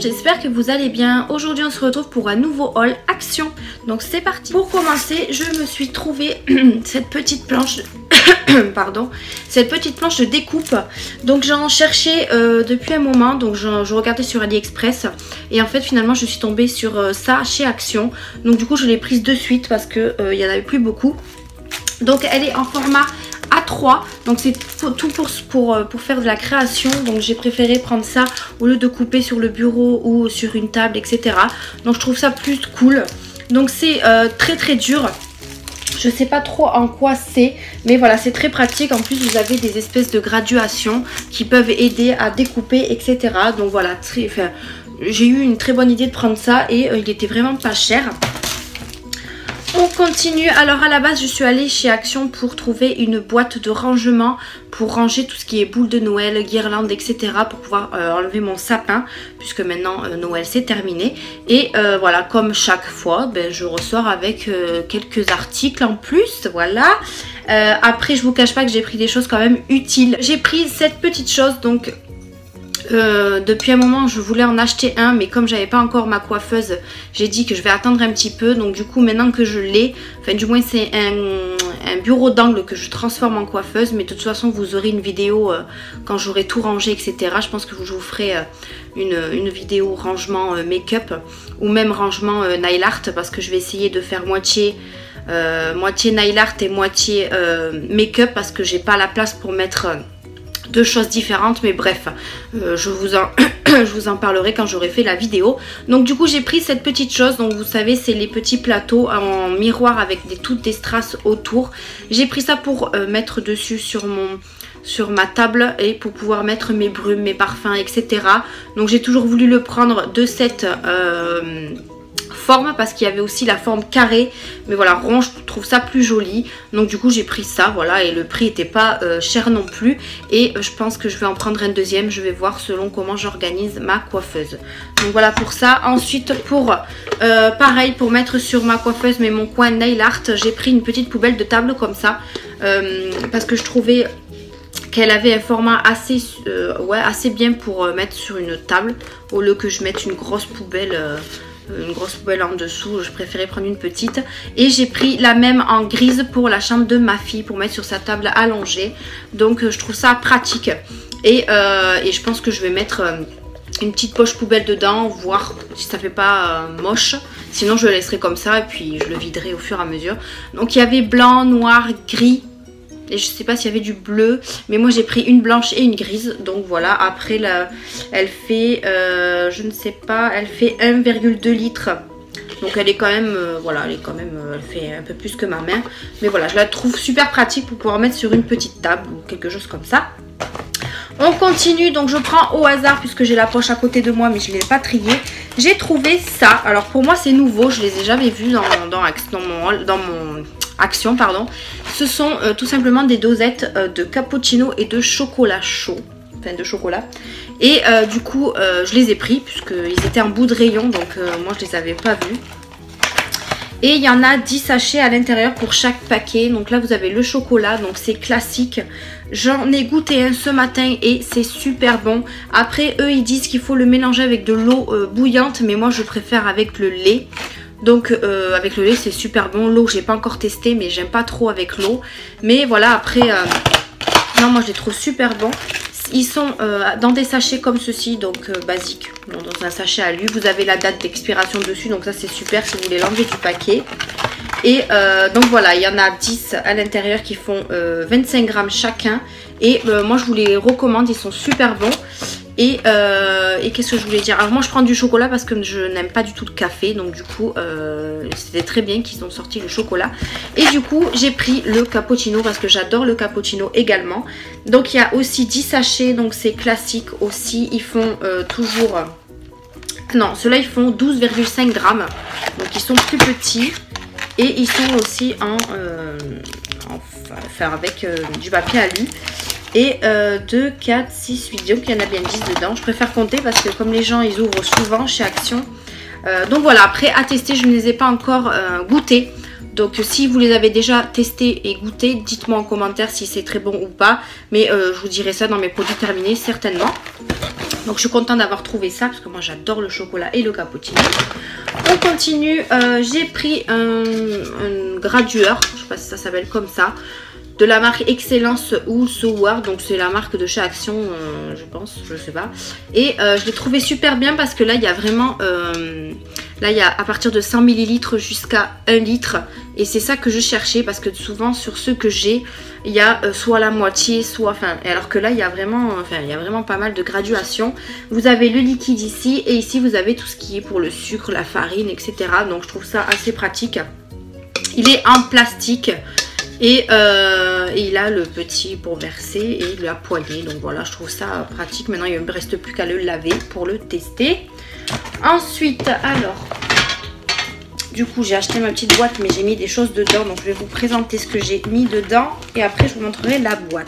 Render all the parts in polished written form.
j'espère que vous allez bien. Aujourd'hui on se retrouve pour un nouveau haul Action. Donc c'est parti. Pour commencer, je me suis trouvé cette petite planche pardon, cette petite planche de découpe. Donc j'en cherchais depuis un moment, donc je regardais sur AliExpress et en fait finalement je suis tombée sur ça chez Action. Donc du coup je l'ai prise de suite parce que il y en avait plus beaucoup. Donc elle est en format A3, donc c'est tout pour faire de la création. Donc j'ai préféré prendre ça au lieu de couper sur le bureau ou sur une table, etc. Donc je trouve ça plus cool. Donc c'est très dur. Je sais pas trop en quoi c'est, mais voilà, c'est très pratique. En plus vous avez des espèces de graduations qui peuvent aider à découper, etc. Donc voilà, j'ai eu une très bonne idée de prendre ça et il était vraiment pas cher. On continue. Alors à la base je suis allée chez Action pour trouver une boîte de rangement pour ranger tout ce qui est boules de Noël, guirlandes, etc. pour pouvoir enlever mon sapin puisque maintenant Noël c'est terminé. Et voilà, comme chaque fois je ressors avec quelques articles en plus. Voilà. Après je vous cache pas que j'ai pris des choses quand même utiles. J'ai pris cette petite chose donc... depuis un moment je voulais en acheter un, mais comme j'avais pas encore ma coiffeuse, j'ai dit que je vais attendre un petit peu. Donc du coup maintenant que je l'ai, enfin du moins c'est un bureau d'angle que je transforme en coiffeuse. Mais de toute façon vous aurez une vidéo quand j'aurai tout rangé, etc. Je pense que je vous ferai une vidéo rangement make-up ou même rangement nail art, parce que je vais essayer de faire moitié nail art et moitié make-up, parce que j'ai pas la place pour mettre deux choses différentes. Mais bref, je vous en parlerai quand j'aurai fait la vidéo. Donc du coup j'ai pris cette petite chose. Donc vous savez, c'est les petits plateaux en miroir avec toutes des strass autour. J'ai pris ça pour mettre dessus sur ma table et pour pouvoir mettre mes brumes, mes parfums, etc. Donc j'ai toujours voulu le prendre de cette forme, parce qu'il y avait aussi la forme carrée, mais voilà, rond, je trouve ça plus joli. Donc du coup j'ai pris ça, voilà, et le prix n'était pas cher non plus. Et je pense que je vais en prendre un deuxième, je vais voir selon comment j'organise ma coiffeuse. Donc voilà pour ça. Ensuite pour pareil, pour mettre sur ma coiffeuse mais mon coin nail art, j'ai pris une petite poubelle de table comme ça, parce que je trouvais qu'elle avait un format assez bien pour mettre sur une table, au lieu que je mette une grosse poubelle en dessous. Je préférais prendre une petite. Et j'ai pris la même en grise pour la chambre de ma fille, pour mettre sur sa table allongée. Donc je trouve ça pratique. Et je pense que je vais mettre une petite poche poubelle dedans, voir si ça fait pas moche. Sinon je le laisserai comme ça et puis je le viderai au fur et à mesure. Donc il y avait blanc, noir, gris. Et je sais pas s'il y avait du bleu, mais moi j'ai pris une blanche et une grise. Donc voilà, après elle fait, je ne sais pas, elle fait 1,2 litres. Donc elle est quand même, voilà, elle fait un peu plus que ma main. Mais voilà, je la trouve super pratique pour pouvoir mettre sur une petite table ou quelque chose comme ça. On continue, donc je prends au hasard puisque j'ai la poche à côté de moi mais je ne l'ai pas triée. J'ai trouvé ça, alors pour moi c'est nouveau, je les ai jamais vus dans mon Action, pardon. Ce sont tout simplement des dosettes de cappuccino et de chocolat chaud, enfin de chocolat. Et du coup je les ai pris puisqu'ils étaient en bout de rayon, donc moi je les avais pas vus. Et il y en a 10 sachets à l'intérieur pour chaque paquet. Donc là vous avez le chocolat, donc c'est classique. J'en ai goûté un ce matin et c'est super bon. Après eux ils disent qu'il faut le mélanger avec de l'eau bouillante, mais moi je préfère avec le lait. Donc avec le lait c'est super bon. L'eau j'ai pas encore testé, mais j'aime pas trop avec l'eau. Mais voilà, après non, moi je les trouve super bons. Ils sont dans des sachets comme ceci, donc basique, dans un sachet à lui. Vous avez la date d'expiration dessus, donc ça c'est super si vous voulez l'enlever du paquet. Et donc voilà, il y en a 10 à l'intérieur qui font 25 grammes chacun. Et moi je vous les recommande, ils sont super bons. Et qu'est-ce que je voulais dire? Alors moi je prends du chocolat parce que je n'aime pas du tout le café. Donc du coup c'était très bien qu'ils ont sorti le chocolat. Et du coup j'ai pris le cappuccino parce que j'adore le cappuccino également. Donc il y a aussi 10 sachets, donc c'est classique aussi. Ils font toujours... Non, ceux-là ils font 12,5 grammes. Donc ils sont plus petits. Et ils sont aussi enfin avec du papier alu. Et 2, 4, 6, 8, donc il y en a bien 10 dedans. Je préfère compter parce que comme les gens ils ouvrent souvent chez Action. Donc voilà, après à tester, je ne les ai pas encore goûtés. Donc si vous les avez déjà testés et goûtés, dites-moi en commentaire si c'est très bon ou pas. Mais je vous dirai ça dans mes produits terminés certainement. Donc je suis contente d'avoir trouvé ça parce que moi j'adore le chocolat et le cappuccino. On continue, j'ai pris un gradueur, je sais pas si ça s'appelle comme ça, de la marque Excellence ou Sowar, donc c'est la marque de chez Action, je pense, je sais pas. Et je l'ai trouvé super bien parce que là il y a vraiment, là il y a à partir de 100 ml jusqu'à 1 litre. Et c'est ça que je cherchais parce que souvent sur ceux que j'ai, il y a soit la moitié, soit, enfin, alors que là il y a vraiment, il y a vraiment pas mal de graduations. Vous avez le liquide ici et ici vous avez tout ce qui est pour le sucre, la farine, etc. Donc je trouve ça assez pratique. Il est en plastique. Et il a le petit pour verser et la poignée. Donc voilà, je trouve ça pratique. Maintenant, il ne me reste plus qu'à le laver pour le tester. Ensuite, alors, du coup, j'ai acheté ma petite boîte, mais j'ai mis des choses dedans. Donc, je vais vous présenter ce que j'ai mis dedans. Et après, je vous montrerai la boîte.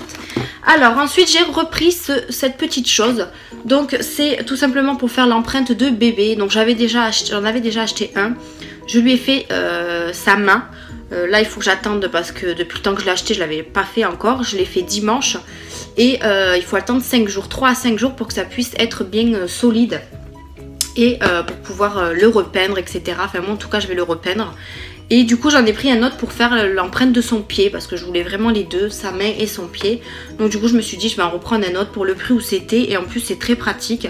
Alors, ensuite, j'ai repris cette petite chose. Donc, c'est tout simplement pour faire l'empreinte de bébé. Donc, j'en avais déjà acheté un. Je lui ai fait sa main. Là il faut que j'attende parce que depuis le temps que je l'ai acheté je ne l'avais pas fait encore. Je l'ai fait dimanche et il faut attendre 5 jours, 3 à 5 jours pour que ça puisse être bien solide et pour pouvoir le repeindre, etc. Enfin moi en tout cas je vais le repeindre. Et du coup j'en ai pris un autre pour faire l'empreinte de son pied parce que je voulais vraiment les deux, sa main et son pied. Donc du coup je me suis dit je vais en reprendre un autre pour le prix où c'était et en plus c'est très pratique.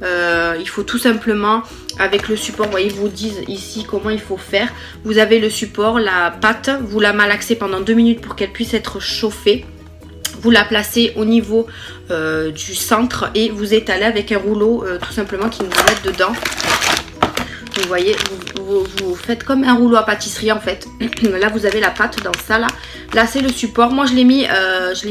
Il faut tout simplement avec le support, vous voyez, ils vous disent ici comment il faut faire. Vous avez le support, la pâte, vous la malaxez pendant 2 minutes pour qu'elle puisse être chauffée. Vous la placez au niveau du centre et vous étalez avec un rouleau tout simplement qui nous met dedans. Vous voyez, vous faites comme un rouleau à pâtisserie en fait. Là vous avez la pâte dans ça là. Là c'est le support. Moi je l'ai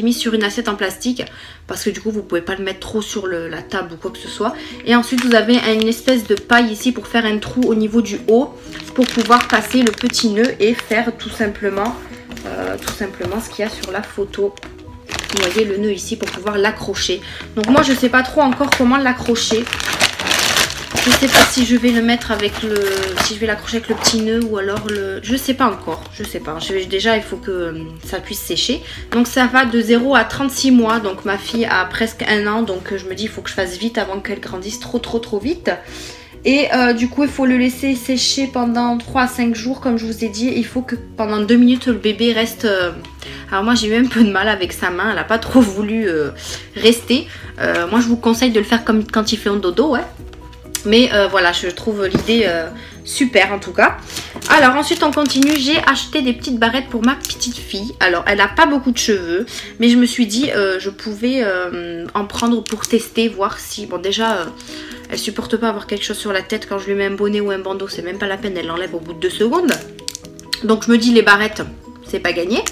mis sur une assiette en plastique parce que du coup vous pouvez pas le mettre trop sur la table ou quoi que ce soit. Et ensuite vous avez une espèce de paille ici pour faire un trou au niveau du haut pour pouvoir passer le petit nœud et faire tout simplement ce qu'il y a sur la photo. Vous voyez le nœud ici pour pouvoir l'accrocher. Donc moi je sais pas trop encore comment l'accrocher. Je sais pas si je vais le mettre avec si je vais l'accrocher avec le petit nœud ou alors je sais pas encore, je sais pas. Déjà il faut que ça puisse sécher. Donc ça va de 0 à 36 mois, donc ma fille a presque 1 an, donc je me dis il faut que je fasse vite avant qu'elle grandisse trop vite. Et du coup il faut le laisser sécher pendant 3 à 5 jours comme je vous ai dit. Il faut que pendant 2 minutes le bébé reste... Alors moi j'ai eu un peu de mal avec sa main, elle n'a pas trop voulu rester. Moi je vous conseille de le faire comme quand il fait un dodo, ouais. Mais voilà, je trouve l'idée super en tout cas. Alors ensuite on continue, j'ai acheté des petites barrettes pour ma petite fille. Alors elle n'a pas beaucoup de cheveux, mais je me suis dit je pouvais en prendre pour tester, voir si... Bon déjà elle supporte pas avoir quelque chose sur la tête. Quand je lui mets un bonnet ou un bandeau, c'est même pas la peine, elle l'enlève au bout de 2 secondes. Donc je me dis les barrettes, c'est pas gagné.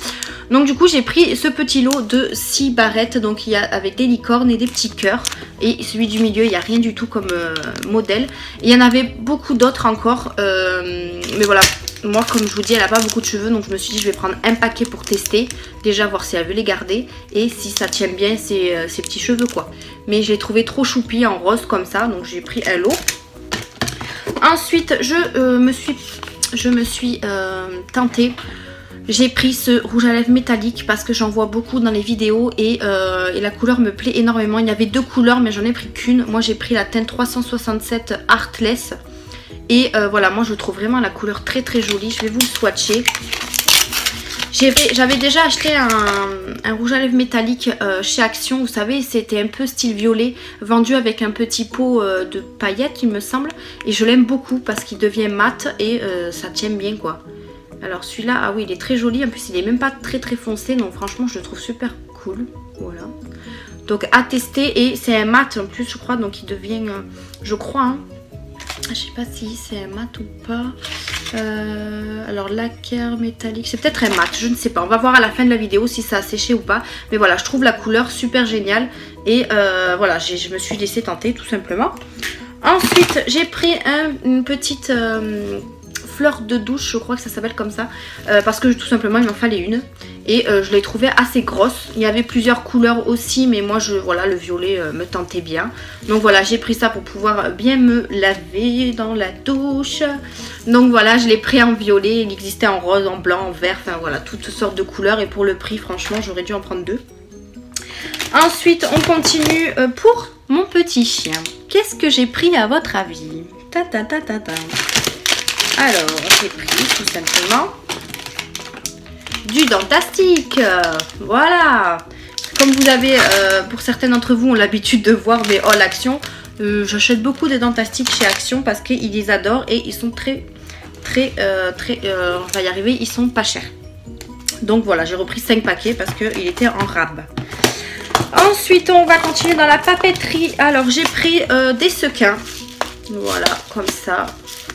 Donc du coup j'ai pris ce petit lot de 6 barrettes. Donc il y a avec des licornes et des petits cœurs. Et celui du milieu il n'y a rien du tout comme modèle. Et il y en avait beaucoup d'autres encore. Mais voilà, moi comme je vous dis elle n'a pas beaucoup de cheveux. Donc je me suis dit je vais prendre un paquet pour tester. Déjà voir si elle veut les garder. Et si ça tient bien ses petits cheveux quoi. Mais je l'ai trouvé trop choupi en rose comme ça. Donc j'ai pris un lot. Ensuite je me suis tentée. J'ai pris ce rouge à lèvres métallique parce que j'en vois beaucoup dans les vidéos et la couleur me plaît énormément. Il y avait 2 couleurs mais j'en ai pris qu'une. Moi j'ai pris la teinte 367 Artless. Et voilà, moi je trouve vraiment la couleur très jolie. Je vais vous le swatcher. J'avais déjà acheté un rouge à lèvres métallique chez Action. Vous savez, c'était un peu style violet, vendu avec un petit pot de paillettes il me semble. Et je l'aime beaucoup parce qu'il devient mat et ça tient bien quoi. Alors celui-là, ah oui, il est très joli. En plus, il est même pas très foncé. Donc franchement, je le trouve super cool. Voilà. Donc à tester. Et c'est un mat en plus, je crois. Donc il devient, je crois, hein. Je sais pas si c'est un mat ou pas. Alors lacquer métallique, c'est peut-être un mat, je ne sais pas. On va voir à la fin de la vidéo si ça a séché ou pas. Mais voilà, je trouve la couleur super géniale. Et voilà, je me suis laissée tenter tout simplement. Ensuite, j'ai pris une petite... fleur de douche, je crois que ça s'appelle comme ça, parce que tout simplement il m'en fallait une et je l'ai trouvée assez grosse. Il y avait plusieurs couleurs aussi mais moi voilà, le violet me tentait bien, donc voilà, j'ai pris ça pour pouvoir bien me laver dans la douche. Donc voilà, je l'ai pris en violet, il existait en rose, en blanc, en vert, enfin voilà, toutes sortes de couleurs et pour le prix franchement j'aurais dû en prendre 2. Ensuite, on continue pour mon petit chien. Qu'est-ce que j'ai pris à votre avis? Ta ta ta ta ta. Alors, j'ai pris tout simplement du Dentastic. Voilà. Comme vous avez, pour certains d'entre vous, ont l'habitude de voir mes hauls Action. J'achète beaucoup des Dentastic chez Action parce qu'ils les adorent et ils sont très, on va y arriver, ils sont pas chers. Donc voilà, j'ai repris 5 paquets parce qu'il était en rab. Ensuite, on va continuer dans la papeterie. Alors, j'ai pris des sequins. Voilà, comme ça.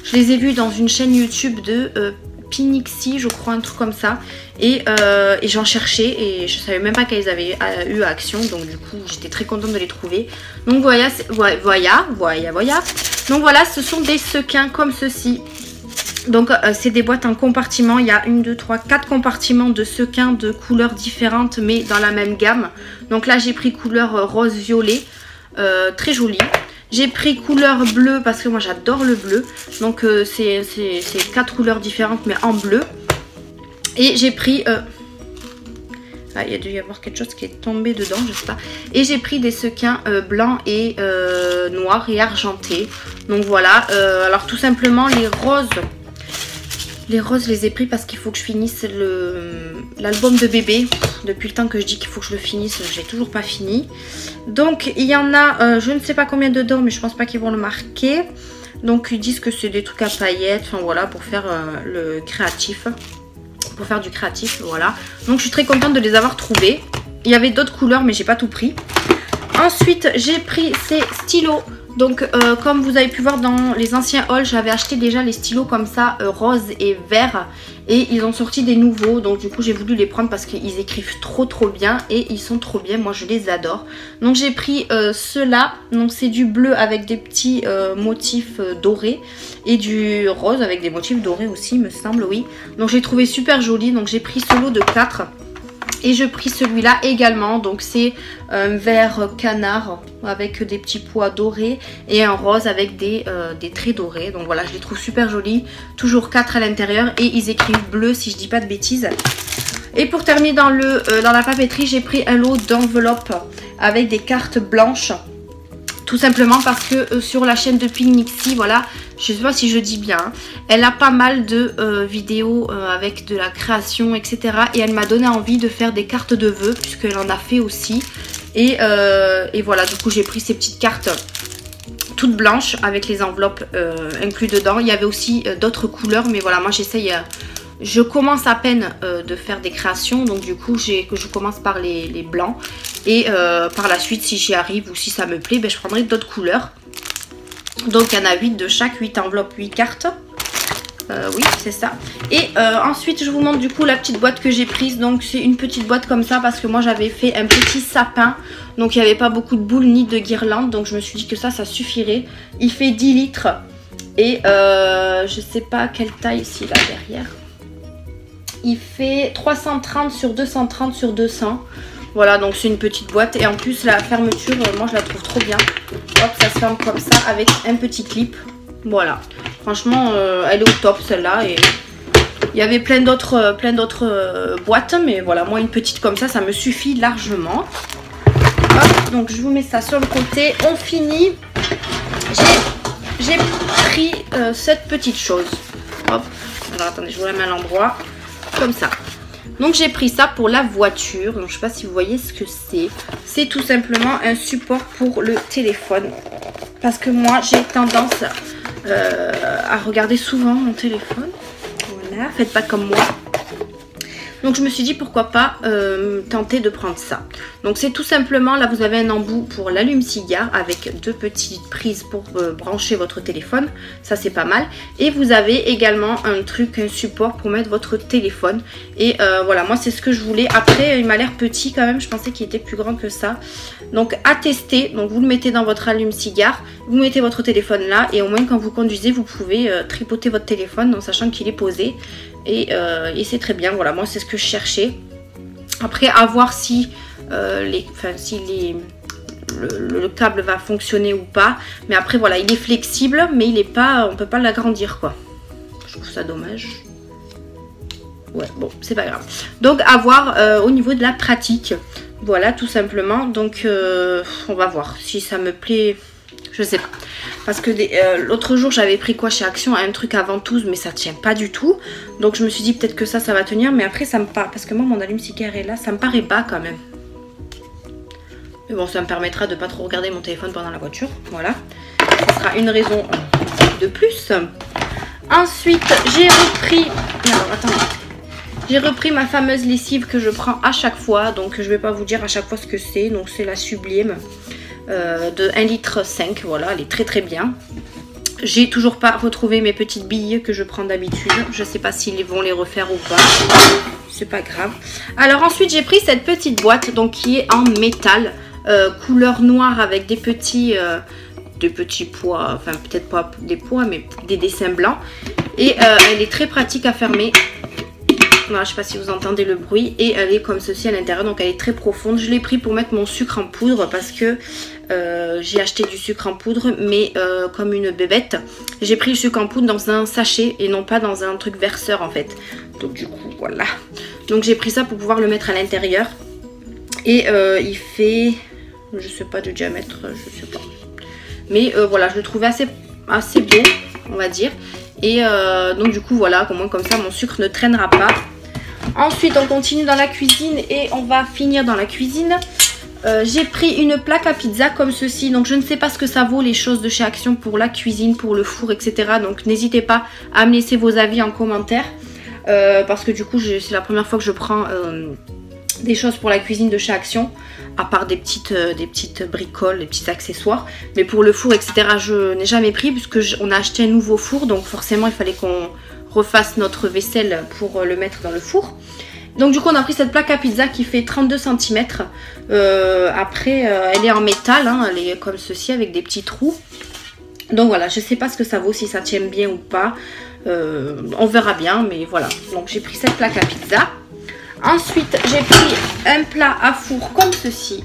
Je les ai vus dans une chaîne YouTube de Pinixi, je crois, un truc comme ça. Et j'en cherchais et je savais même pas qu'elles avaient eu à Action. Donc, du coup, j'étais très contente de les trouver. Donc, voilà. Donc, voilà, ce sont des sequins comme ceci. Donc c'est des boîtes en compartiments, il y a 1, 2, 3, 4 compartiments de sequins de couleurs différentes mais dans la même gamme. Donc là j'ai pris couleur rose-violet, très jolie. J'ai pris couleur bleu parce que moi j'adore le bleu. Donc c'est 4 couleurs différentes mais en bleu. Et j'ai pris... Ah, il y a dû y avoir quelque chose qui est tombé dedans, je sais pas. Et j'ai pris des sequins blancs et noirs et argentés. Donc voilà, alors tout simplement les roses... Les roses, je les ai pris parce qu'il faut que je finisse l'album de bébé. Depuis le temps que je dis qu'il faut que je le finisse, je l'ai toujours pas fini. Donc il y en a, je ne sais pas combien dedans, mais je pense pas qu'ils vont le marquer. Donc ils disent que c'est des trucs à paillettes, enfin voilà, pour faire le créatif. Pour faire du créatif, voilà. Donc je suis très contente de les avoir trouvés. Il y avait d'autres couleurs, mais j'ai pas tout pris. Ensuite, j'ai pris ces stylos. Donc comme vous avez pu voir dans les anciens hauls, j'avais acheté déjà les stylos comme ça, rose et vert. Et ils ont sorti des nouveaux, donc du coup j'ai voulu les prendre parce qu'ils écrivent trop bien. Et ils sont trop bien, moi je les adore. Donc j'ai pris ceux-là, donc c'est du bleu avec des petits motifs dorés. Et du rose avec des motifs dorés aussi, me semble, oui. Donc j'ai trouvé super joli, donc j'ai pris ce lot de 4. Et je pris celui-là également, donc c'est un vert canard avec des petits pois dorés et un rose avec des traits dorés. Donc voilà, je les trouve super jolis, toujours 4 à l'intérieur et ils écrivent bleu si je dis pas de bêtises. Et pour terminer dans la papeterie, j'ai pris un lot d'enveloppes avec des cartes blanches. Tout simplement parce que sur la chaîne de Pinixi, voilà, je ne sais pas si je dis bien, elle a pas mal de vidéos avec de la création, etc. Et elle m'a donné envie de faire des cartes de vœux, puisqu'elle en a fait aussi. Et voilà, du coup j'ai pris ces petites cartes toutes blanches avec les enveloppes inclus dedans. Il y avait aussi d'autres couleurs, mais voilà, moi j'essaye... Je commence à peine de faire des créations, donc du coup je commence par les blancs. Et par la suite, si j'y arrive ou si ça me plaît, ben, je prendrai d'autres couleurs. Donc il y en a 8 de chaque, 8 enveloppes, 8 cartes. Oui, c'est ça. Et ensuite, je vous montre du coup la petite boîte que j'ai prise. Donc c'est une petite boîte comme ça parce que moi j'avais fait un petit sapin. Donc il n'y avait pas beaucoup de boules ni de guirlandes. Donc je me suis dit que ça suffirait. Il fait 10 litres. Et je sais pas quelle taille ici là derrière. Il fait 330 sur 230 sur 200. Voilà, donc c'est une petite boîte. Et en plus, la fermeture, moi, je la trouve trop bien. Hop, ça se ferme comme ça avec un petit clip. Voilà. Franchement, elle est au top, celle-là. Et il y avait plein d'autres boîtes. Mais voilà, moi, une petite comme ça, ça me suffit largement. Hop, donc je vous mets ça sur le côté. On finit. J'ai pris cette petite chose. Hop. Alors, attendez, je vous la mets à l'endroit. Comme ça. Donc j'ai pris ça pour la voiture. Donc je sais pas si vous voyez ce que c'est. C'est tout simplement un support pour le téléphone. Parce que moi j'ai tendance à regarder souvent mon téléphone. Voilà, faites pas comme moi. Donc je me suis dit pourquoi pas tenter de prendre ça. Donc c'est tout simplement, là vous avez un embout pour l'allume-cigare avec 2 petites prises pour brancher votre téléphone. Ça c'est pas mal. Et vous avez également un support pour mettre votre téléphone. Et voilà, moi c'est ce que je voulais. Après il m'a l'air petit quand même, je pensais qu'il était plus grand que ça. Donc à tester, donc vous le mettez dans votre allume-cigare, vous mettez votre téléphone là et au moins quand vous conduisez vous pouvez tripoter votre téléphone en sachant qu'il est posé. Et c'est très bien, voilà, moi c'est ce que je cherchais. Après à voir si, le câble va fonctionner ou pas. Mais après voilà, il est flexible mais il est pas, on peut pas l'agrandir quoi. Je trouve ça dommage. Ouais, bon, c'est pas grave. Donc à voir au niveau de la pratique. Voilà, tout simplement. Donc on va voir si ça me plaît. Je sais pas. Parce que l'autre jour j'avais pris quoi chez Action, un truc à ventouse, mais ça tient pas du tout. Donc je me suis dit peut-être que ça va tenir. Mais après ça me paraît, parce que moi mon allume-cigare est là, ça me paraît bas quand même. Mais bon, ça me permettra de pas trop regarder mon téléphone pendant la voiture. Voilà. Ce sera une raison de plus. Ensuite j'ai repris... Alors attendez. J'ai repris ma fameuse lessive que je prends à chaque fois. Donc je vais pas vous dire à chaque fois ce que c'est. Donc c'est la Sublime de 1,5 litre. Voilà, elle est très très bien. J'ai toujours pas retrouvé mes petites billes que je prends d'habitude. Je sais pas s'ils vont les refaire ou pas. C'est pas grave. Alors ensuite j'ai pris cette petite boîte donc qui est en métal. Couleur noire avec des petits pois. Enfin peut-être pas des pois mais des dessins blancs. Et elle est très pratique à fermer. Voilà, je sais pas si vous entendez le bruit. Et elle est comme ceci à l'intérieur. Donc elle est très profonde. Je l'ai pris pour mettre mon sucre en poudre. Parce que j'ai acheté du sucre en poudre. Mais comme une bébête. J'ai pris le sucre en poudre dans un sachet. Et non pas dans un truc verseur en fait. Donc du coup voilà. Donc j'ai pris ça pour pouvoir le mettre à l'intérieur. Et il fait... Je sais pas de diamètre. Je sais pas. Mais voilà, je le trouvais assez beau. On va dire. Et donc du coup voilà, au moins comme ça mon sucre ne traînera pas. Ensuite on continue dans la cuisine et on va finir dans la cuisine. J'ai pris une plaque à pizza comme ceci. Donc je ne sais pas ce que ça vaut les choses de chez Action pour la cuisine, pour le four, etc. Donc n'hésitez pas à me laisser vos avis en commentaire. Parce que du coup c'est la première fois que je prends des choses pour la cuisine de chez Action. À part des petites bricoles, des petits accessoires. Mais pour le four, etc. je n'ai jamais pris puisque on a acheté un nouveau four. Donc forcément il fallait qu'on refasse notre vaisselle pour le mettre dans le four. Donc du coup on a pris cette plaque à pizza qui fait 32 cm. Après elle est en métal, hein, elle est comme ceci avec des petits trous. Donc voilà, je sais pas ce que ça vaut, si ça tient bien ou pas. On verra bien, mais voilà. Donc j'ai pris cette plaque à pizza. Ensuite, j'ai pris un plat à four comme ceci.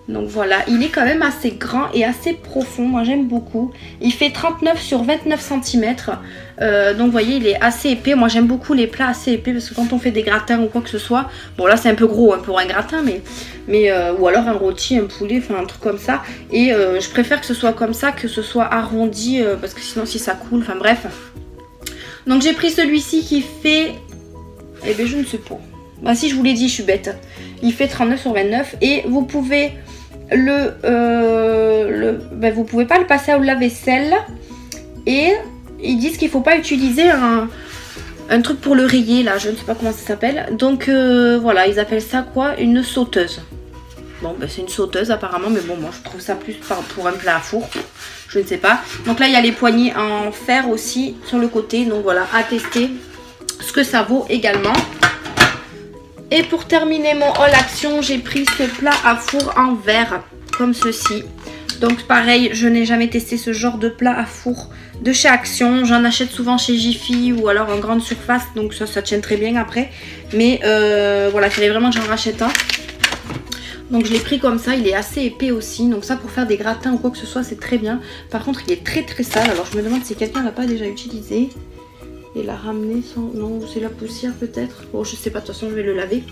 Donc voilà, il est quand même assez grand et assez profond. Moi, j'aime beaucoup. Il fait 39 sur 29 cm. Donc vous voyez, il est assez épais. Moi, j'aime beaucoup les plats assez épais parce que quand on fait des gratins ou quoi que ce soit... Bon, là, c'est un peu gros hein, pour un gratin, mais ou alors un rôti, un poulet, enfin un truc comme ça. Et je préfère que ce soit comme ça, que ce soit arrondi parce que sinon, si ça coule, enfin bref. Donc j'ai pris celui-ci qui fait... Eh bien, je ne sais pas. Bah si, je vous l'ai dit, je suis bête. Il fait 39 sur 29 et vous pouvez vous pouvez pas le passer au lave-vaisselle. Et ils disent qu'il faut pas utiliser un truc pour le rayer là, je ne sais pas comment ça s'appelle. Donc voilà, ils appellent ça quoi? Une sauteuse. Bon, bah, c'est une sauteuse apparemment, mais bon, moi je trouve ça plus pour un plat à four. Je ne sais pas. Donc là, il y a les poignées en fer aussi sur le côté. Donc voilà, à tester ce que ça vaut également. Et pour terminer mon haul Action, j'ai pris ce plat à four en verre, comme ceci. Donc pareil, je n'ai jamais testé ce genre de plat à four de chez Action. J'en achète souvent chez Jiffy ou alors en grande surface, donc ça tient très bien après. Mais voilà, il fallait vraiment que j'en rachète un. Donc je l'ai pris comme ça, il est assez épais aussi. Donc ça pour faire des gratins ou quoi que ce soit, c'est très bien. Par contre, il est très très sale, alors je me demande si quelqu'un l'a pas déjà utilisé. Et l'a ramené sans... Non, c'est la poussière peut-être. Bon, je sais pas, de toute façon, je vais le laver.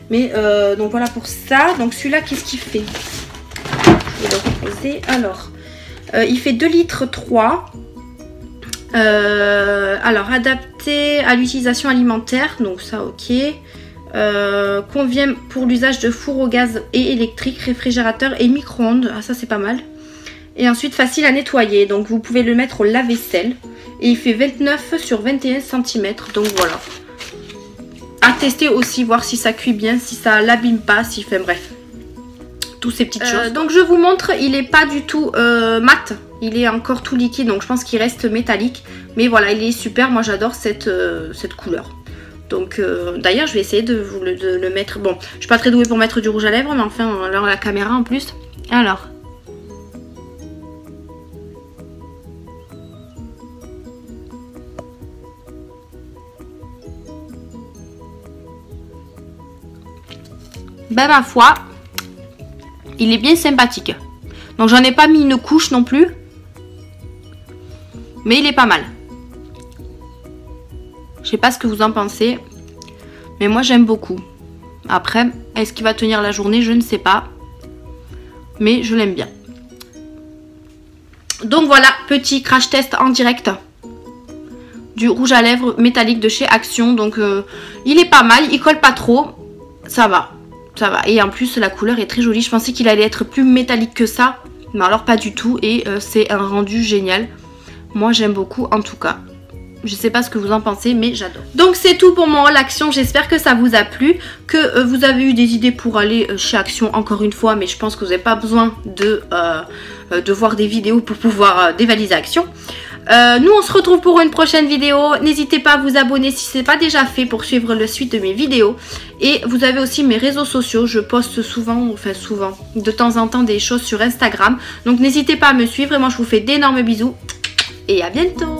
Mais donc voilà pour ça. Donc celui-là, qu'est-ce qu'il fait? Je vais le reposer. Alors, il fait 2,3 litres. Alors, adapté à l'utilisation alimentaire. Donc ça, ok. Convient pour l'usage de four au gaz et électrique, réfrigérateur et micro-ondes. Ah, ça, c'est pas mal. Et ensuite, facile à nettoyer. Donc, vous pouvez le mettre au lave-vaisselle. Et il fait 29 sur 21 cm. Donc voilà. À tester aussi, voir si ça cuit bien, si ça l'abîme pas, si fait bref. Toutes ces petites choses. Donc je vous montre, il est pas du tout mat. Il est encore tout liquide, donc je pense qu'il reste métallique. Mais voilà, il est super. Moi j'adore cette couleur. Donc d'ailleurs je vais essayer de le mettre. Bon, je suis pas très douée pour mettre du rouge à lèvres, mais enfin alors la caméra en plus. Alors. Ben ma foi, il est bien sympathique. Donc j'en ai pas mis une couche non plus. Mais il est pas mal. Je sais pas ce que vous en pensez. Mais moi j'aime beaucoup. Après, est-ce qu'il va tenir la journée? Je ne sais pas. Mais je l'aime bien. Donc voilà, petit crash test en direct du rouge à lèvres métallique de chez Action. Donc il est pas mal, il colle pas trop. Ça va, ça va. Et en plus la couleur est très jolie. Je pensais qu'il allait être plus métallique que ça. Mais alors pas du tout. Et c'est un rendu génial. Moi j'aime beaucoup en tout cas. Je sais pas ce que vous en pensez, mais j'adore. Donc c'est tout pour mon haul Action. J'espère que ça vous a plu, que vous avez eu des idées pour aller chez Action encore une fois. Mais je pense que vous n'avez pas besoin de voir des vidéos pour pouvoir dévaliser Action. Nous on se retrouve pour une prochaine vidéo. N'hésitez pas à vous abonner si ce n'est pas déjà fait pour suivre la suite de mes vidéos. Et vous avez aussi mes réseaux sociaux. Je poste souvent, enfin souvent, de temps en temps des choses sur Instagram. Donc n'hésitez pas à me suivre et moi je vous fais d'énormes bisous. Et à bientôt.